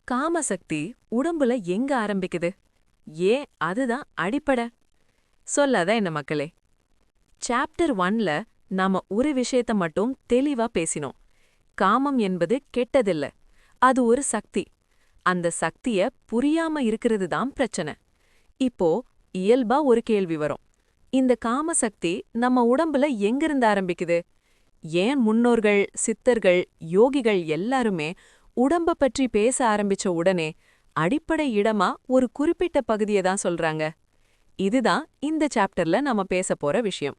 காமசக்தி உடம்புல எங்க ஆரம்பிக்குது? ஏன் அதுதான் அடிப்படை? சொல்லாத என்ன மக்களே. சாப்டர் 1ல நாம ஒரு விஷயத்த மட்டும் தெளிவா பேசினோம். காமம் என்பது கெட்டதில்ல, அது ஒரு சக்தி. அந்த சக்திய புரியாம இருக்கிறது தான் பிரச்சனை. இப்போ இயல்பா ஒரு கேள்வி வரும். இந்த காமசக்தி நம்ம உடம்புல எங்கிருந்து ஆரம்பிக்குது? ஏன் முன்னோர்கள், சித்தர்கள், யோகிகள் எல்லாருமே உடம்ப பற்றி பேச ஆரம்பிச்ச உடனே அடிப்படை இடமா ஒரு குறிப்பிட்ட பகுதியை தான் சொல்றாங்க? இதுதான் இந்த சாப்டர்ல நாம பேச போற விஷயம்.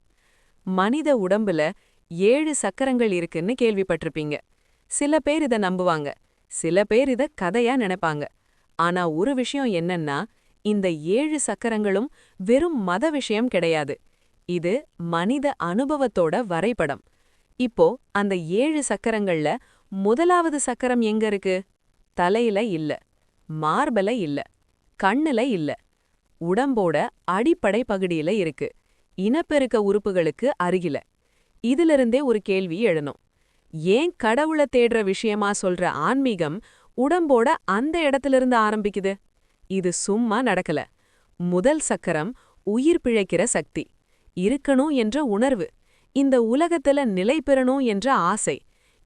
மனித உடம்புல 7 சக்கரங்கள் இருக்குன்னு கேள்விப்பட்டிருப்பீங்க. சில பேர் இத நம்புவாங்க, சில பேர் இத கதையா நினைப்பாங்க. ஆனா ஒரு விஷயம் என்னன்னா, இந்த 7 சக்கரங்களும் வெறும் மத விஷயம் கிடையாது. இது மனித அனுபவத்தோட வரைபடம். இப்போ அந்த 7 சக்கரங்கள்ல முதலாவது சக்கரம் எங்க இருக்கு? தலையில இல்ல, மார்பல இல்ல, கண்ணுல இல்ல, உடம்போட அடிப்படை பகுதியில இருக்கு, இனப்பெருக்க உறுப்புகளுக்கு அருகில. இதிலிருந்தே ஒரு கேள்வி எழணும். ஏன் கடவுள தேடுற விஷயமா சொல்ற ஆன்மீகம் உடம்போட அந்த இடத்திலிருந்து ஆரம்பிக்குது? இது சும்மா நடக்கல. முதல் சக்கரம் உயிர் பிழைக்கிற சக்தி, இருக்கணும் என்ற உணர்வு, இந்த உலகத்துல நிலை பெறணும் என்ற ஆசை.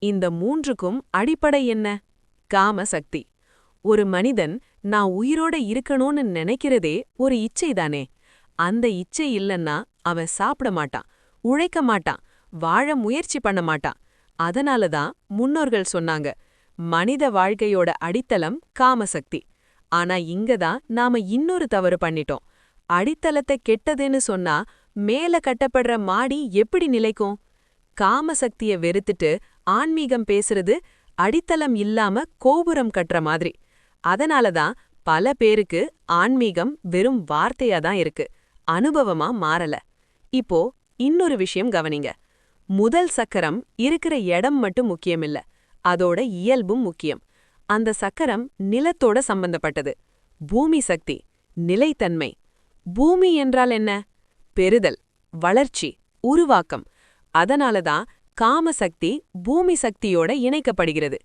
இந்த மூன்றுக்கும் அடிப்படை என்ன? காம சக்தி. ஒரு மனிதன் நான் உயிரோட இருக்கணும்னு நினைக்கிறதே ஒரு இச்சைதானே. அந்த இச்சை இல்லன்னா அவன் சாப்பிட மாட்டான், உழைக்க மாட்டான், வாழ முயற்சி பண்ண மாட்டான். அதனாலதான் முன்னோர்கள் சொன்னாங்க, மனித வாழ்க்கையோட அடித்தளம் காமசக்தி. ஆனா இங்கதான் நாம இன்னொரு தவறு பண்ணிட்டோம். அடித்தளத்தை கெட்டதுன்னு சொன்னா மேல கட்டப்படுற மாடி எப்படி நிலைக்கும்? காமசக்திய வெறுத்துட்டு ஆன்மீகம் பேசுறது அடித்தளம் இல்லாம கோபுரம் கட்டுற மாதிரி. அதனாலதான் பல பேருக்கு ஆன்மீகம் வெறும் வார்த்தையா தான் இருக்கு, அனுபவமா மாறல. இப்போ இன்னொரு விஷயம் கவனிங்க. முதல் சக்கரம் இருக்கிற இடம் மட்டும் முக்கியமில்ல, அதோட இயல்பும் முக்கியம். அந்த சக்கரம் நிலத்தோட சம்பந்தப்பட்டது. பூமி சக்தி, நிலைத்தன்மை. பூமி என்றால் என்ன? பெறுதல், வளர்ச்சி, உருவாக்கம். அதனாலதான் காமசக்தி பூமி சக்தியோட இணைக்கப்படுகிறது.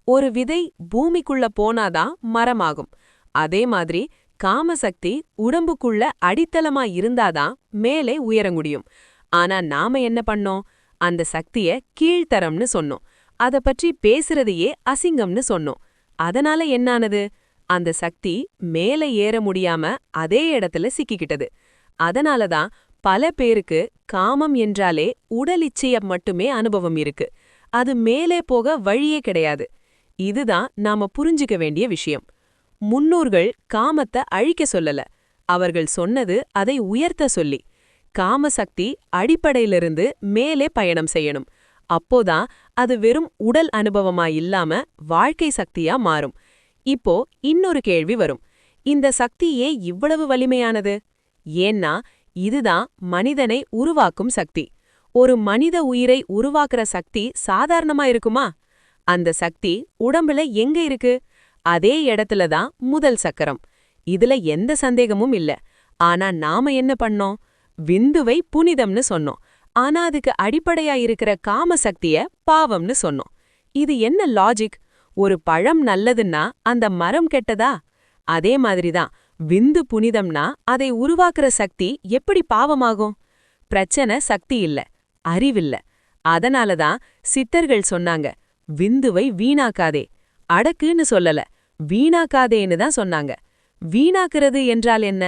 ஒரு விதை பூமிக்குள்ள போனாதான் மரமாகும். அதே மாதிரி காமசக்தி உடம்புக்குள்ள அடித்தளமா இருந்தாதான் மேலே உயர முடியும். ஆனா நாம என்ன பண்ணோம்? அந்த சக்திய கீழ்த்தரம்னு சொன்னோம். அத பற்றி பேசுறதையே அசிங்கம்னு சொன்னோம். அதனால என்னானது? அந்த சக்தி மேலே ஏற முடியாம அதே இடத்துல சிக்கிக்கிட்டது. அதனாலதான் பல பேருக்கு காமம் என்றாலே உடல் இச்சைய மட்டுமே அனுபவம் இருக்கு, அது மேலே போக வழியே கிடையாது. இதுதான் நாம புரிஞ்சுக்க வேண்டிய விஷயம். முன்னோர்கள் காமத்தை அழிக்க சொல்லல, அவர்கள் சொன்னது அதை உயர்த்த சொல்லி. காமசக்தி அடிப்படையிலிருந்து மேலே பயணம் செய்யணும். அப்போதான் அது வெறும் உடல் அனுபவமா இல்லாம வாழ்க்கை சக்தியா மாறும். இப்போ இன்னொரு கேள்வி வரும். இந்த சக்தி ஏன் இவ்வளவு வலிமையானது? ஏன்னா இதுதான் மனிதனை உருவாக்கும் சக்தி. ஒரு மனித உயிரை உருவாக்குற சக்தி சாதாரணமா இருக்குமா? அந்த சக்தி உடம்புல எங்க இருக்கு? அதே இடத்துல தான் முதல் சக்கரம். இதுல எந்த சந்தேகமும் இல்ல. ஆனா நாம என்ன பண்ணோம்? விந்துவை புனிதம்னு சொன்னோம். ஆனா அதுக்கு அடிப்படையா இருக்கிற காம சக்திய பாவம்னு சொன்னோம். இது என்ன லாஜிக்? ஒரு பழம் நல்லதுன்னா அந்த மரம் கெட்டதா? அதே மாதிரிதான் விந்து புனிதம்னா அதை உருவாக்குற சக்தி எப்படி பாவமாகும்? பிரச்சனை சக்தி இல்ல, அறிவில்ல. அதனாலதான் சித்தர்கள் சொன்னாங்க, விந்துவை வீணாக்காதே. அடக்குன்னு சொல்லல, வீணாக்காதேன்னு தான் சொன்னாங்க. வீணாக்குறது என்றால் என்ன?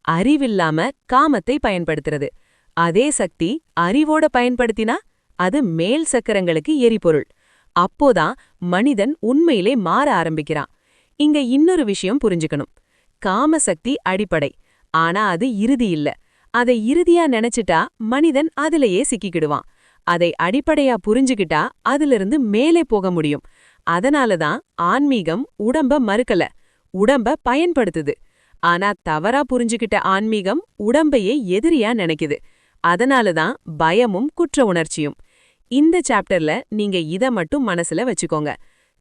அறிவில்லாம காமத்தை பயன்படுத்துறது. அதே சக்தி அறிவோட பயன்படுத்தினா அது மேல் சக்கரங்களுக்கு எரிபொருள். அப்போதான் மனிதன் உண்மையிலே மாற ஆரம்பிக்கிறான். இங்க இன்னொரு விஷயம் புரிஞ்சுக்கணும். காமசக்தி அடிப்படை, ஆனா அது இறுதி இல்ல. அதை இறுதியா நினைச்சிட்டா மனிதன் அதிலேயே சிக்கிக்கிடுவான். அதை அடிப்படையா புரிஞ்சுக்கிட்டா அதிலிருந்து மேலே போக முடியும். அதனாலதான் ஆன்மீகம் உடம்ப மறுக்கல, உடம்ப பயன்படுத்துது. ஆனா தவறா புரிஞ்சுக்கிட்ட ஆன்மீகம் உடம்பையே எதிரியா நினைக்குது. அதனாலதான் பயமும் குற்ற உணர்ச்சியும். இந்த சாப்டர்ல நீங்க இத மட்டும் மனசுல வச்சுக்கோங்க.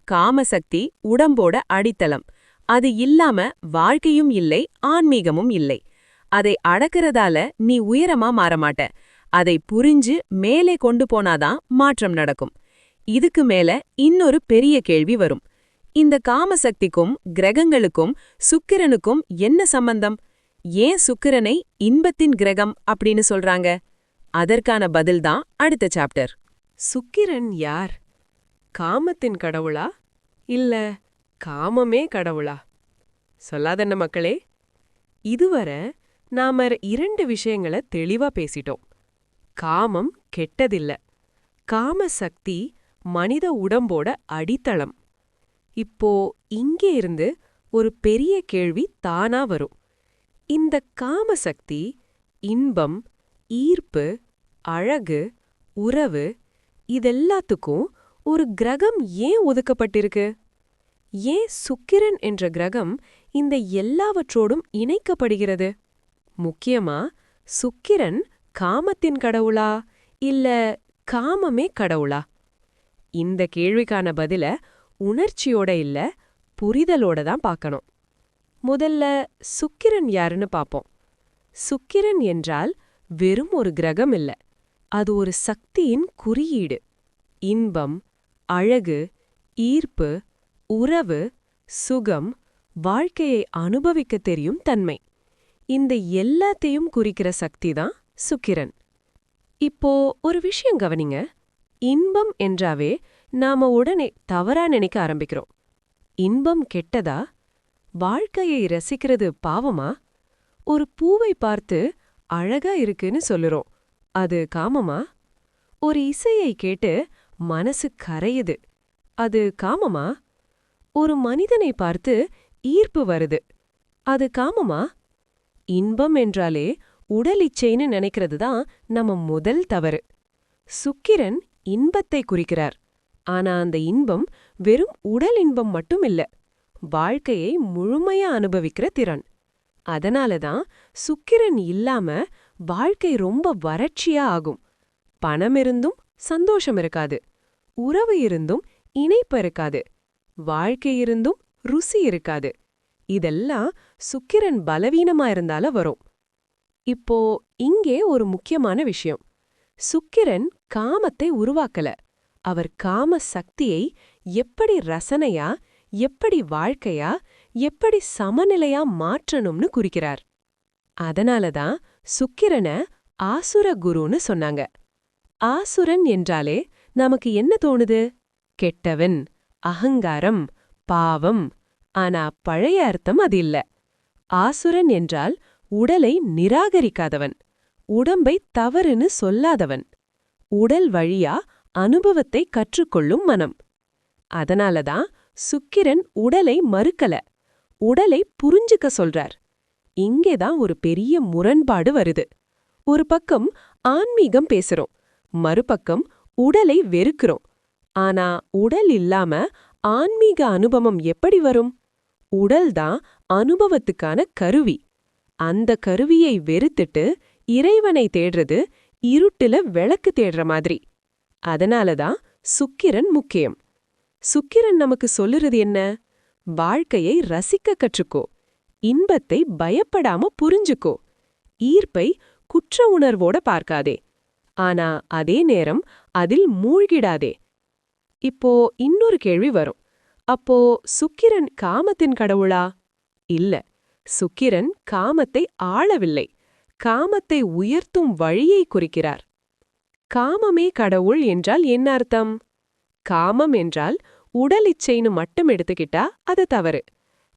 காமசக்தி உடம்போட அடித்தளம். அது இல்லாம வாழ்க்கையும் இல்லை, ஆன்மீகமும் இல்லை. அதை அடக்கிறதால நீ உயரமா மாறமாட்ட. அதை புரிஞ்சு மேலே கொண்டு போனாதான் மாற்றம் நடக்கும். இதுக்கு மேல இன்னொரு பெரிய கேள்வி வரும். இந்த காமசக்திக்கும் கிரகங்களுக்கும் சுக்கிரனுக்கும் என்ன சம்பந்தம்? ஏன் சுக்கிரனை இன்பத்தின் கிரகம் அப்படின்னு சொல்றாங்க? அதற்கான பதில்தான் அடுத்த சாப்டர். சுக்கிரன் யார்? காமத்தின் கடவுளா இல்ல காமமே கடவுளா? சொல்லாதென்ன மக்களே. இதுவரை நாம 2 விஷயங்களை தெளிவா பேசிட்டோம். காமம் கெட்டதில்ல. காம சக்தி மனித உடம்போட அடித்தளம். இப்போ இங்கே இருந்து ஒரு பெரிய கேள்வி தானா வரும். இந்த காம சக்தி, இன்பம், ஈர்ப்பு, அழகு, உறவு இதெல்லாத்துக்கும் ஒரு கிரகம் ஏன் ஒதுக்கப்பட்டிருக்கு? ஏன் சுக்கிரன் என்ற கிரகம் இந்த எல்லாவற்றோடும் இணைக்கப்படுகிறது? முக்கியமா சுக்கிரன் காமத்தின் கடவுளா இல்ல காமமே கடவுளா? இந்த கேள்விக்கான பதில உணர்ச்சியோட இல்ல புரிதலோட தான் பார்க்கணும். முதல்ல சுக்கிரன் யாருன்னு பாப்போம். சுக்கிரன் என்றால் வெறும் ஒரு கிரகம் இல்ல, அது ஒரு சக்தியின் குறியீடு. இன்பம், அழகு, ஈர்ப்பு, உறவு, சுகம், வாழ்க்கையை அனுபவிக்க தெரியும் தன்மை, இந்த எல்லாத்தையும் குறிக்கிற சக்தி தான் சுக்கிரன். இப்போ ஒரு விஷயம் கவனிங்க. இன்பம் என்றாவே நாம உடனே தவறா நினைக்க ஆரம்பிக்கிறோம். இன்பம் கெட்டதா? வாழ்க்கையை ரசிக்கிறது பாவமா? ஒரு பூவை பார்த்து அழகா இருக்குன்னு சொல்லுறோம், அது காமமா? ஒரு இசையை கேட்டு மனசு கரையுது, அது காமமா? ஒரு மனிதனை பார்த்து ஈர்ப்பு வருது, அது காமமா? இன்பம் என்றாலே உடல் இச்சைன்னு நினைக்கிறது தான் நம்ம முதல் தவறு. சுக்கிரன் இன்பத்தை குறிக்கிறார், ஆனா அந்த இன்பம் வெறும் உடல் இன்பம் மட்டும் இல்ல, வாழ்க்கையை முழுமையா அனுபவிக்கிற திறன். அதனாலதான் சுக்கிரன் இல்லாம வாழ்க்கை ரொம்ப வறட்சியா ஆகும். பணம் இருந்தும் சந்தோஷம் இருக்காது, உறவு இருந்தும் இணைப்பு இருக்காது, வாழ்க்கை இருந்தும் ருசி இருக்காது. இதெல்லாம் சுக்கிரன் பலவீனமா இருந்தால வரும். இப்போ இங்கே ஒரு முக்கியமான விஷயம். சுக்கிரன் காமத்தை உருவாக்கல, அவர் காம சக்தியை எப்படி ரசனையா, எப்படி வாழ்க்கையா, எப்படி சமநிலையா மாற்றணும்னு குறிக்கிறார். அதனாலதான் சுக்கிரனை ஆசுர குருன்னு சொன்னாங்க. ஆசுரன் என்றாலே நமக்கு என்ன தோணுது? கெட்டவன், அகங்காரம், பாவம். ஆனா பழைய அர்த்தம் அது இல்ல. ஆசுரன் என்றால் உடலை நிராகரிக்காதவன், உடம்பை தவறுன்னு சொல்லாதவன், உடல் வழியா அனுபவத்தை கற்றுக்கொள்ளும் மனம். அதனாலதான் சுக்கிரன் உடலை மறுக்கல, உடலை புரிஞ்சுக்க சொல்றார். இங்கேதான் ஒரு பெரிய முரண்பாடு வருது. ஒரு பக்கம் ஆன்மீகம் பேசுறோம், மறுபக்கம் உடலை வெறுக்கிறோம். ஆனா உடல் இல்லாம ஆன்மீக அனுபவம் எப்படி வரும்? உடல்தான் அனுபவத்துக்கான கருவி. அந்த கருவியை வெறுத்துட்டு இறைவனை தேடுறது இருட்டுல விளக்கு தேடுற மாதிரி. அதனாலதான் சுக்கிரன் முக்கியம். சுக்கிரன் நமக்கு சொல்லுறது என்ன? வாழ்க்கையை ரசிக்க கற்றுக்கோ, இன்பத்தை பயப்படாம புரிஞ்சுக்கோ, ஈர்ப்பை குற்ற உணர்வோட பார்க்காதே, ஆனா அதே நேரம் அதில் மூழ்கிடாதே. இப்போ இன்னொரு கேள்வி வரும். அப்போ சுக்கிரன் காமத்தின் கடவுளா? இல்ல, சுக்கிரன் காமத்தை ஆளவில்லை, காமத்தை உயர்த்தும் வழியை குறிக்கிறார். காமமே கடவுள் என்றால் என்ன அர்த்தம்? காமம் என்றால் உடல் இச்சைன்னு மட்டும் எடுத்துக்கிட்டா அது தவறு.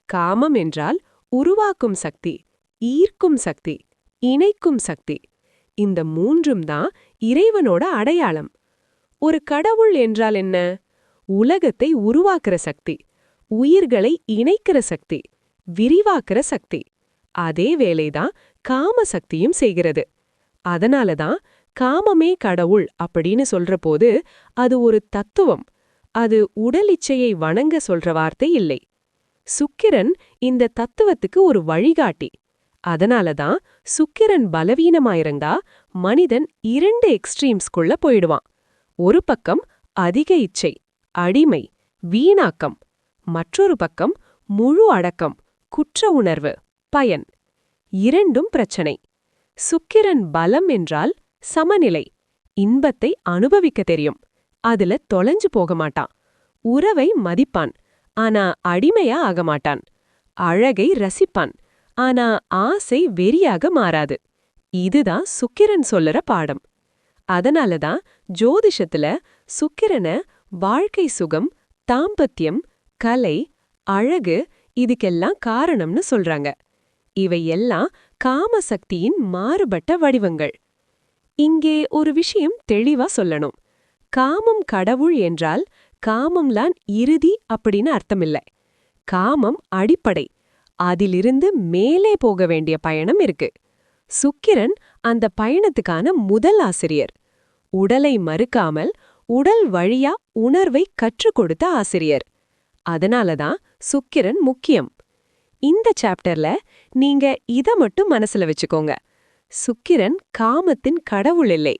காமம் என்றால் உருவாக்கும் சக்தி, ஈர்க்கும் சக்தி, இணைக்கும் சக்தி. இந்த மூன்றும் தான் இறைவனோட அடையாளம். ஒரு கடவுள் என்றால் என்ன? உலகத்தை உருவாக்குற சக்தி, உயிர்களை இணைக்கிற சக்தி, விரிவாக்குற சக்தி. அதே வேலைதான் காம சக்தியும் செய்கிறது. அதனாலதான் காமமே கடவுள் அப்படின்னு சொல்றபோது அது ஒரு தத்துவம், அது உடல் இச்சையை வணங்க சொல்ற வார்த்தை இல்லை. சுக்கிரன் இந்த தத்துவத்துக்கு ஒரு வழிகாட்டி. அதனாலதான் சுக்கிரன் பலவீனமாயிருந்தா மனிதன் 2 எக்ஸ்ட்ரீம்ஸ்குள்ள போயிடுவான். ஒரு பக்கம் அதிக இச்சை, அடிமை, வீணாக்கம். மற்றொரு பக்கம் முழு அடக்கம், குற்ற உணர்வு, பயன். இரண்டும் பிரச்சனை. சுக்கிரன் பலம் என்றால் சமநிலை, இன்பத்தை அனுபவிக்க தெரியும், அதுல தொலைஞ்சு போக மாட்டான். உறவை மதிப்பான், ஆனா அடிமையா ஆக மாட்டான். அழகை ரசிப்பான், ஆனா ஆசை வெறியாக மாறாது. இதுதான் சுக்கிரன் சொல்லுற பாடம். அதனாலதான் ஜோதிஷத்துல சுக்கிரன வாழ்க்கை சுகம், தாம்பத்தியம், கலை, அழகு இதுக்கெல்லாம் காரணம்னு சொல்றாங்க. இவை எல்லாம் காமசக்தியின் மாறுபட்ட வடிவங்கள். இங்கே ஒரு விஷயம் தெளிவா சொல்லணும். காமம் கடவுள் என்றால் காமம்லாம் இறுதி அப்படின்னு அர்த்தமில்லை. காமம் அடிப்படை. அதிலிருந்து மேலே போக வேண்டிய பயணம் இருக்கு. சுக்கிரன் அந்த பயணத்துக்கான முதல் ஆசிரியர். உடலை மறுக்காமல் உடல் வழியா உணர்வை கற்றுக் கொடுத்த ஆசிரியர். அதனாலதான் சுக்கிரன் முக்கியம். இந்த சாப்டர்ல நீங்க இத மட்டும் மனசுல வச்சுக்கோங்க. சுக்கிரன் காமத்தின் கடவுள் இல்லை.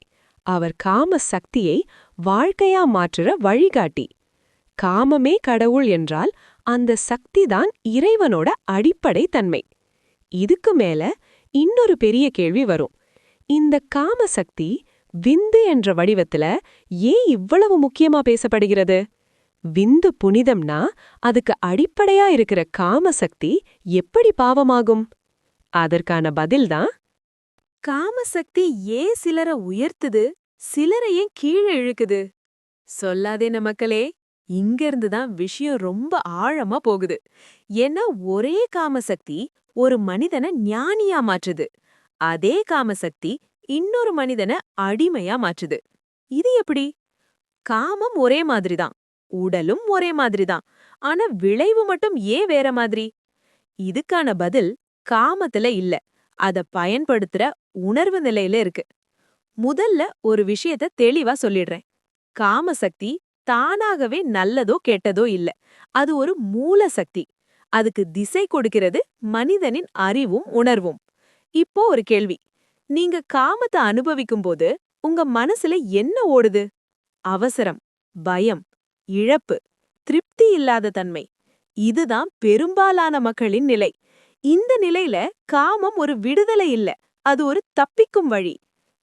அவர் காம சக்தியை வாழ்க்கையா மாற்றுற வழிகாட்டி. காமமே கடவுள் என்றால் அந்த சக்திதான் இறைவனோட அடிப்படை தன்மை. இதுக்கு மேல இன்னொரு பெரிய கேள்வி வரும். இந்த காம சக்தி விந்து என்ற வடிவத்துல ஏன் இவ்வளவு முக்கியமா பேசப்படுகிறது? விந்து புனிதம்னா அதுக்கு அடிப்படையா இருக்கிற காமசக்தி எப்படி பாவமாகும்? அதற்கான பதில்தான் காமசக்தி ஏன் சிலரை உயர்த்துது, சிலரை ஏன் கீழே இழுக்குது? சொல்லாதேன மக்களே, இங்கிருந்து தான் விஷயம் ரொம்ப ஆழமா போகுது. ஏன்னா ஒரே காமசக்தி ஒரு மனிதனை ஞானியா மாற்றுது. அதே காமசக்தி இன்னொரு மனிதனை அடிமையா மாற்றுது. இது எப்படி? காமம் ஒரே மாதிரிதான், உடலும் ஒரே மாதிரிதான். ஆனா விளைவு மட்டும் ஏன் வேற மாதிரி? இதுக்கான பதில் காமத்துல இல்ல, அத பயன்படுத்துற உணர்வு நிலையில இருக்கு. முதல்ல ஒரு விஷயத்த தெளிவா சொல்லிடுறேன். காமசக்தி தானாகவே நல்லதோ கெட்டதோ இல்ல. அது ஒரு மூல சக்தி. அதுக்கு திசை கொடுக்கிறது மனிதனின் அறிவும் உணர்வும். இப்போ ஒரு கேள்வி. நீங்க காமத்தை அனுபவிக்கும் போது உங்க மனசுல என்ன ஓடுது? அவசரம், பயம், இழப்பு, திருப்தி இல்லாத தன்மை. இதுதான் பெரும்பாலான மக்களின் நிலை. இந்த நிலையில காமம் ஒரு விடுதலை இல்ல, அது ஒரு தப்பிக்கும் வழி.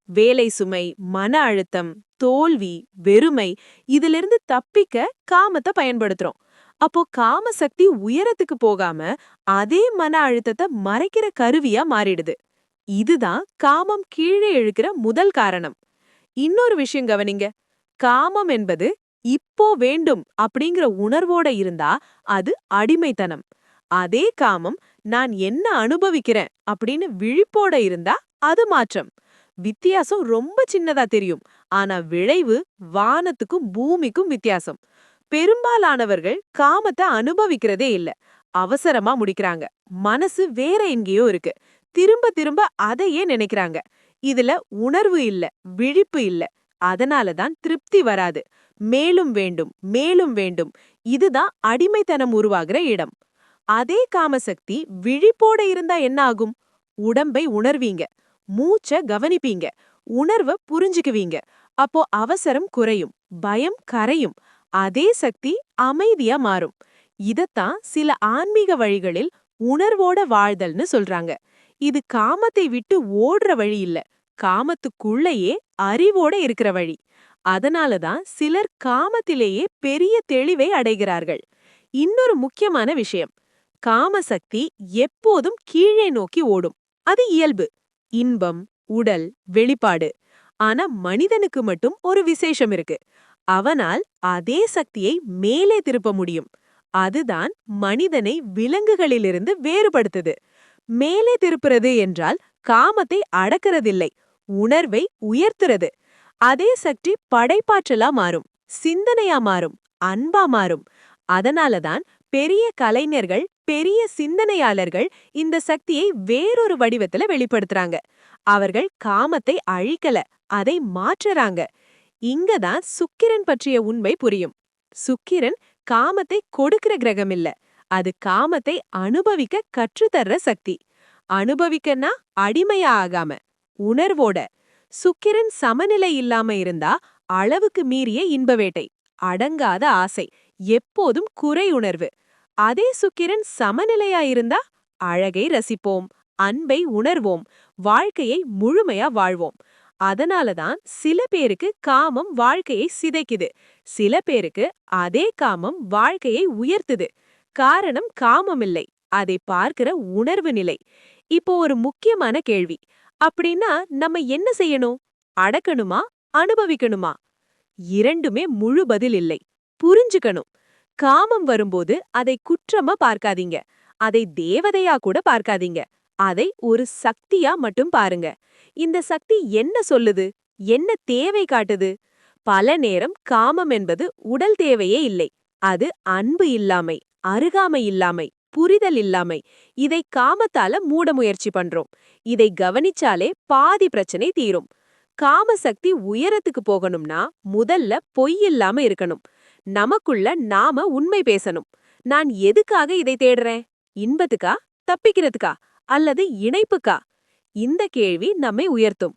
வேலை சுமை, மன அழுத்தம், தோல்வி, வெறுமை இதிலிருந்து தப்பிக்க காமத்தை பயன்படுத்துறோம். அப்போ காமசக்தி உயரத்துக்கு போகாம அதே மன அழுத்தத்தை மறைக்கிற கருவியா மாறிடுது. இதுதான் காமம் கீழே இழுக்கிற முதல் காரணம். இன்னொரு விஷயம் கவனிங்க. காமம் என்பது இப்போ வேண்டும் அப்படிங்கிற உணர்வோட இருந்தா அது அடிமைத்தனம். அதே காமம் நான் என்ன அனுபவிக்கிறேன் அப்படின்னு விழிப்போட இருந்தா அது மாற்றம். வித்தியாசம் ரொம்ப சின்னதா தெரியும், ஆனா விளைவு வானத்துக்கும் பூமிக்கும் வித்தியாசம். பெரும்பாலானவர்கள் காமத்தை அனுபவிக்கிறதே இல்ல, அவசரமா முடிக்கிறாங்க. மனசு வேற எங்கேயோ இருக்கு, திரும்ப திரும்ப அதையே நினைக்கிறாங்க. இதுல உணர்வு இல்ல, விழிப்பு இல்ல. அதனாலதான் திருப்தி வராது. மேலும் வேண்டும், மேலும் வேண்டும். இதுதான் அடிமைத்தனம் உருவாகிற இடம். அதே காமசக்தி விழிப்போட இருந்தா என்ன ஆகும்? உடம்பை உணர்வீங்க, மூச்ச கவனிப்பீங்க, உணர்வ புரிஞ்சுக்குவீங்க. அப்போ அவசரம் குறையும், பயம் கரையும். அதே சக்தி அமைதியா மாறும். இதத்தான் சில ஆன்மீக வழிகளில் உணர்வோட வாழ்தல்னு சொல்றாங்க. இது காமத்தை விட்டு ஓடுற வழி இல்ல, காமத்துக்குள்ளேயே அறிவோட இருக்கிற வழி. அதனாலதான் சிலர் காமத்திலேயே பெரிய தெளிவை அடைகிறார்கள். இன்னொரு முக்கியமான விஷயம், காமசக்தி எப்போதும் கீழே நோக்கி ஓடும். அது இயல்பு, இன்பம், உடல், வெளிப்பாடு. ஆனா மனிதனுக்கு மட்டும் ஒரு விசேஷம் இருக்கு. அவனால் அதே சக்தியை மேலே திருப்ப முடியும். அதுதான் மனிதனை விலங்குகளிலிருந்து வேறுபடுத்துது. மேலே திருப்புறது என்றால் காமத்தை அடக்கிறதில்லை, உணர்வை உயர்த்துறது. அதே சக்தி படைப்பாற்றலா மாறும், சிந்தனையா மாறும், அன்பா மாறும். அதனாலதான் பெரிய கலைஞர்கள், பெரிய சிந்தனையாளர்கள் இந்த சக்தியை வேறொரு வடிவத்துல வெளிப்படுத்துறாங்க. அவர்கள் காமத்தை அழிக்கல, அதை மாற்றுறாங்க. இங்கதான் சுக்கிரன் பற்றிய உண்மை புரியும். சுக்கிரன் காமத்தை கொடுக்கிற கிரகம் இல்ல, அது காமத்தை அனுபவிக்க கற்றுத்தர்ற சக்தி. அனுபவிக்கன்னா அடிமையா ஆகாம, உணர்வோட. சுக்கிரன் சமநிலை இல்லாம இருந்தா அளவுக்கு மீறிய இன்ப வேட்டை, அடங்காத ஆசை, எப்போதும் குறை உணர்வு. அதே சுக்கிரன் சமநிலையா இருந்தா அழகை ரசிப்போம், அன்பை உணர்வோம், வாழ்க்கையை முழுமையா வாழ்வோம். அதனாலதான் சில பேருக்கு காமம் வாழ்க்கையை சிதைக்குது, சில பேருக்கு அதே காமம் வாழ்க்கையை உயர்த்துது. காரணம் காமம் இல்லை, அதை பார்க்கிற உணர்வு நிலை. இப்போ ஒரு முக்கியமான கேள்வி, அப்படின்னா நம்ம என்ன செய்யணும்? அடக்கணுமா, அனுபவிக்கணுமா? இரண்டுமே முழு பதில் இல்லை. புரிஞ்சுக்கணும். காமம் வரும்போது அதை குற்றமா பார்க்காதீங்க, அதை தேவதையா கூட பார்க்காதீங்க. அதை ஒரு சக்தியா மட்டும் பாருங்க. இந்த சக்தி என்ன சொல்லுது, என்ன தேவை காட்டுது? பல நேரம் காமம் என்பது உடல் தேவையே இல்லை, அது அன்பு இல்லாமை, அருகாமை இல்லாமை, புரிதல் இல்லாமை. இதை காமத்தால மூட முயற்சி பண்றோம். இதை கவனிச்சாலே பாதி பிரச்சனை தீரும். காம சக்தி உயரத்துக்கு போகணும்னா முதல்ல பொய் இல்லாம இருக்கணும். நமக்குள்ள நாம உண்மை பேசணும். நான் எதுக்காக இதை தேடுறேன்? இன்பத்துக்கா, தப்பிக்கிறதுக்கா, அல்லது இணைப்புக்கா? இந்த கேள்வி நம்மை உயர்த்தும்.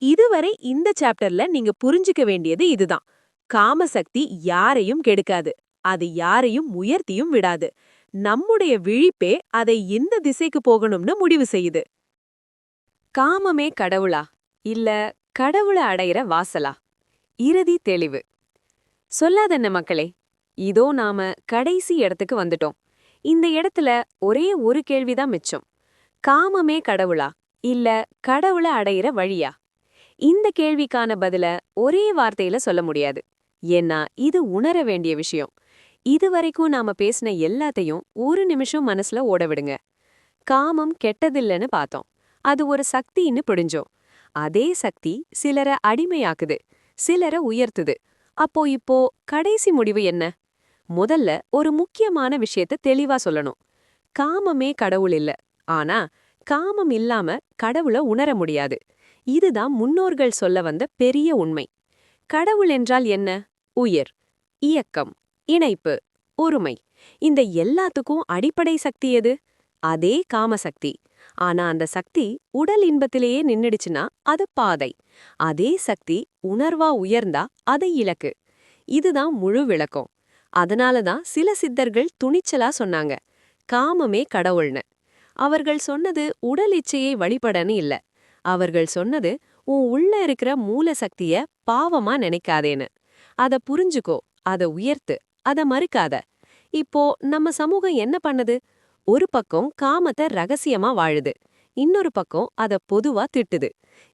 இதுவரை இந்த சாப்டர்ல நீங்க புரிஞ்சுக்க வேண்டியது இதுதான். காமசக்தி யாரையும் கெடுக்காது, அது யாரையும் உயர்த்தியும் விடாது. நம்முடைய விழிப்பே அதை எந்த திசைக்கு போகணும்னு முடிவு செய்யுது. காமமே கடவுளா, இல்ல கடவுளை அடையிற வாசலா? இறுதி தெளிவு. சொல்லாதென்ன மக்களே, இதோ நாம கடைசி இடத்துக்கு வந்துட்டோம். இந்த இடத்துல ஒரே ஒரு கேள்விதான் மிச்சம். காமமே கடவுளா, இல்ல கடவுளை அடையிற வழியா? இந்த கேள்விக்கான பதில ஒரே வார்த்தையில சொல்ல முடியாது. ஏன்னா இது உணர வேண்டிய விஷயம். இதுவரைக்கும் நாம பேசின எல்லாத்தையும் ஒரு நிமிஷம் மனசுல ஓட விடுங்க. காமம் கெட்டதில்லைன்னு பார்த்தோம், அது ஒரு சக்தின்னு பிடிஞ்சோம். அதே சக்தி சிலரை அடிமையாக்குது, சிலரை உயர்த்துது. அப்போ இப்போ கடைசி முடிவு என்ன? முதல்ல ஒரு முக்கியமான விஷயத்த தெளிவா சொல்லணும். காமமே கடவுள் இல்ல, ஆனா காமம் இல்லாம கடவுளை உணர முடியாது. இதுதான் முன்னோர்கள் சொல்ல வந்த பெரிய உண்மை. கடவுள் என்றால் என்ன? உயிர், இயக்கம், இணைப்பு, ஒருமை. இந்த எல்லாத்துக்கும் அடிப்படை சக்தி எது? அதே காமசக்தி. ஆனா அந்த சக்தி உடல் இன்பத்திலேயே நின்னுடுச்சுன்னா அது பாதை. அதே சக்தி உணர்வா உயர்ந்தா அது இலக்கு. இதுதான் முழு விளக்கம். அதனாலதான் சில சித்தர்கள் துணிச்சலா சொன்னாங்க, காமமே கடவுள்னு. அவர்கள் சொன்னது உடல் இச்சையை வழிபடன்னு இல்ல. அவர்கள் சொன்னது உன் உள்ள இருக்கிற மூல சக்திய பாவமா நினைக்காதேன்னு. அத புரிஞ்சுக்கோ, அத உயர்த்து, அத மறுக்காத. இப்போ நம்ம சமூகம் என்ன பண்ணுது? ஒரு பக்கம் காமத்தை ரகசியமா வாழுது, இன்னொரு பக்கம் அத பொதுவா திட்டுது.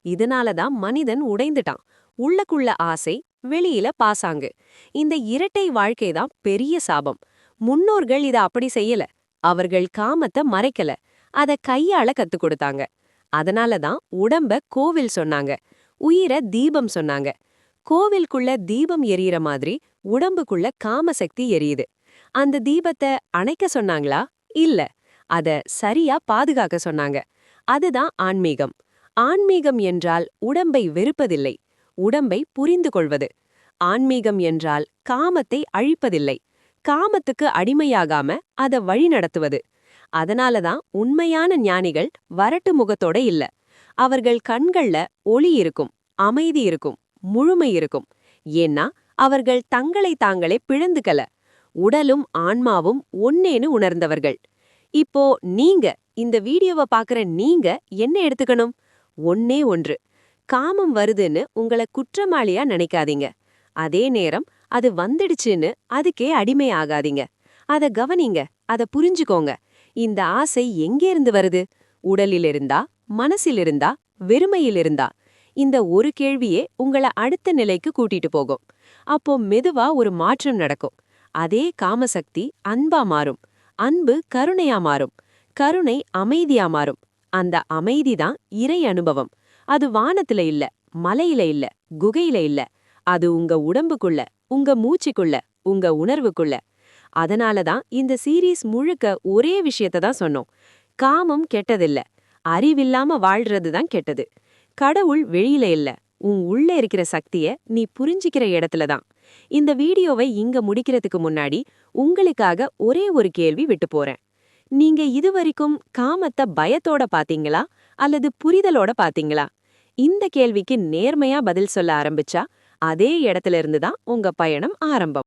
இதனாலதான் மனிதன் உடைந்துட்டான். உள்ளக்குள்ள ஆசை, வெளியில பாசாங்கு. இந்த இரட்டை வாழ்க்கைதான் பெரிய சாபம். முன்னோர்கள் இத அப்படி செய்யல. அவர்கள் காமத்தை மறைக்கல, அத கையாள கத்து கொடுத்தாங்க. அதனாலதான் உடம்ப கோவில் சொன்னாங்க, உயிரை தீபம் சொன்னாங்க. கோவிலுக்குள்ள தீபம் எரியற மாதிரி உடம்புக்குள்ள காமசக்தி எரியுது. அந்த தீபத்தை அணைக்க சொன்னாங்களா? இல்ல, அத சரியா பாதுகாக்க சொன்னாங்க. அதுதான் ஆன்மீகம். ஆன்மீகம் என்றால் உடம்பை வெறுப்பதில்லை, உடம்பை புரிந்து கொள்வது. ஆன்மீகம் என்றால் காமத்தை அழிப்பதில்லை, காமத்துக்கு அடிமையாகாம அத வழிநடத்துவது. அதனாலதான் உண்மையான ஞானிகள் வரட்டு முகத்தோட இல்ல. அவர்கள் கண்கள்ல ஒளி இருக்கும், அமைதி இருக்கும், முழுமை இருக்கும். ஏன்னா அவர்கள் தங்களை தாங்களே பிழந்துக்கல. உடலும் ஆன்மாவும் ஒன்னேன்னு உணர்ந்தவர்கள். இப்போ நீங்க இந்த வீடியோவை பாக்குற நீங்க என்ன எடுத்துக்கணும்? ஒன்னே ஒன்று, காமம் வருதுன்னு உங்களை குற்றவாளியா நினைக்காதீங்க. அதே நேரம் அது வந்துடுச்சுன்னு அதுக்கே அடிமை ஆகாதீங்க. அத கவனிங்க, அத புரிஞ்சுக்கோங்க. இந்த ஆசை எங்கேருந்து வருது? உடலிலிருந்தா, மனசிலிருந்தா, வெறுமையிலிருந்தா? இந்த ஒரு கேள்வியே உங்களை அடுத்த நிலைக்கு கூட்டிட்டு போகும். அப்போ மெதுவா ஒரு மாற்றம் நடக்கும். அதே காமசக்தி அன்பா மாறும், அன்பு கருணையா மாறும், கருணை அமைதியா மாறும். அந்த அமைதிதான் இறை அனுபவம். அது வானத்துல இல்ல, மலையில இல்ல, குகையில இல்ல. அது உங்க உடம்புக்குள்ள, உங்க மூச்சுக்குள்ள, உங்க உணர்வுக்குள்ள. அதனாலதான் இந்த சீரீஸ் முழுக்க ஒரே விஷயத்த தான் சொன்னோம். காமம் கெட்டதில்ல, அறிவில்லாம வாழ்றதுதான் கெட்டது. கடவுள் வெளியில இல்ல, உன் உள்ள இருக்கிற சக்திய நீ புரிஞ்சிக்கிற இடத்துலதான். இந்த வீடியோவை இங்க முடிக்கிறதுக்கு முன்னாடி உங்களுக்காக ஒரே ஒரு கேள்வி விட்டு போறேன். நீங்க இதுவரைக்கும் காமத்தை பயத்தோட பாத்தீங்களா, அல்லது புரிதலோட பாத்தீங்களா? இந்த கேள்விக்கு நேர்மையா பதில் சொல்ல ஆரம்பிச்சா அதே இடத்துல இருந்துதான் உங்க பயணம் ஆரம்பம்.